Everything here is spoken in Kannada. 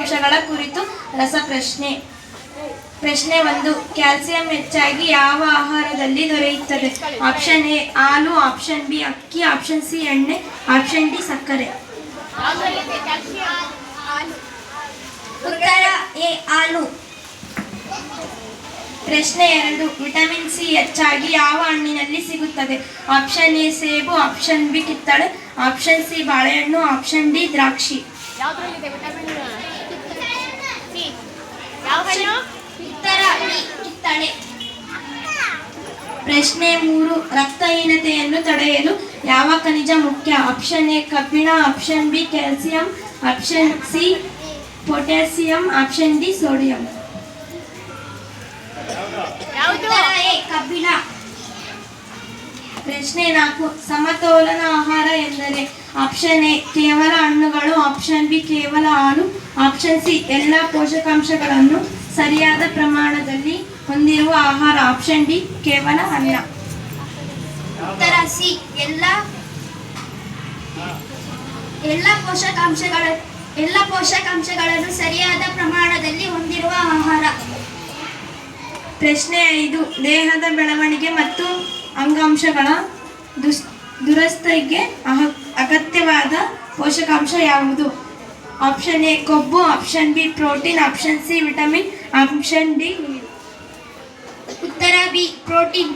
ಪೋಷಕಾಂಶಗಳ ಕುರಿತು ರಸಪ್ರಶ್ನೆ. ಪ್ರಶ್ನೆ 1. ಕ್ಯಾಲ್ಸಿಯಂ ಹೆಚ್ಚಾಗಿ ಯಾವ ಆಹಾರದಲ್ಲಿ ದೊರೆಯುತ್ತದೆ? ಆಪ್ಷನ್ ಎ ಹಾಲು, ಆಪ್ಷನ್ ಬಿ ಅಕ್ಕಿ, ಆಪ್ಷನ್ ಸಿ ಎಣ್ಣೆ, ಆಪ್ಷನ್ ಡಿ ಸಕ್ಕರೆ. ಉತ್ತರ ಎ ಹಾಲು. ಪ್ರಶ್ನೆ 2. ವಿಟಮಿನ್ ಸಿ ಹೆಚ್ಚಾಗಿ ಯಾವ ಹಣ್ಣಿನಲ್ಲಿ ಸಿಗುತ್ತದೆ? ಆಪ್ಷನ್ ಎ ಸೇಬು, ಆಪ್ಷನ್ ಬಿ ಕಿತ್ತಳೆ, ಆಪ್ಷನ್ ಸಿ ಬಾಳೆಹಣ್ಣು, ಆಪ್ಷನ್ ಡಿ ದ್ರಾಕ್ಷಿ. ಉತ್ತರ ಬಿ ಕಿತ್ತಳೆ. ಪ್ರಶ್ನೆ 3. ರಕ್ತಹೀನತೆಯನ್ನು ತಡೆಯಲು ಯಾವ ಖನಿಜ ಮುಖ್ಯ? ಆಪ್ಷನ್ ಎ ಕಬ್ಬಿಣ, option B calcium, option C potassium, option D sodium. ಉತ್ತರ ಎ ಕಬ್ಬಿಣ. ಪ್ರಶ್ನೆ 4. ಸಮತೋಲನ ಆಹಾರ ಎಂದರೆ? ಆಪ್ಷನ್ ಎ ಕೇವಲ ಹಣ್ಣುಗಳು, ಆಪ್ಷನ್ ಬಿ ಕೇವಲ ಹಾಲು, ಆಪ್ಷನ್ ಸಿ ಎಲ್ಲ ಪೋಷಕಾಂಶಗಳನ್ನು ಸರಿಯಾದ ಪ್ರಮಾಣದಲ್ಲಿ ಹೊಂದಿರುವ ಆಹಾರ, ಆಪ್ಷನ್ ಡಿ ಕೇವಲ ಅನ್ನ. ಉತ್ತರ ಸಿ ಎಲ್ಲ ಪೋಷಕಾಂಶಗಳನ್ನು ಸರಿಯಾದ ಪ್ರಮಾಣದಲ್ಲಿ ಹೊಂದಿರುವ ಆಹಾರ. ಪ್ರಶ್ನೆ 5. ದೇಹದ ಬೆಳವಣಿಗೆ ಮತ್ತು ಅಂಗಾಂಶಗಳ ದುರಸ್ತಿಗೆ ಅಗತ್ಯವಾದ ಪೋಷಕಾಂಶ ಯಾವುದು? ಆಪ್ಷನ್ ಎ ಕೊಬ್ಬು, option B protein, option C vitamin, option D. ಉತ್ತರ ಬಿ ಪ್ರೋಟೀನ್.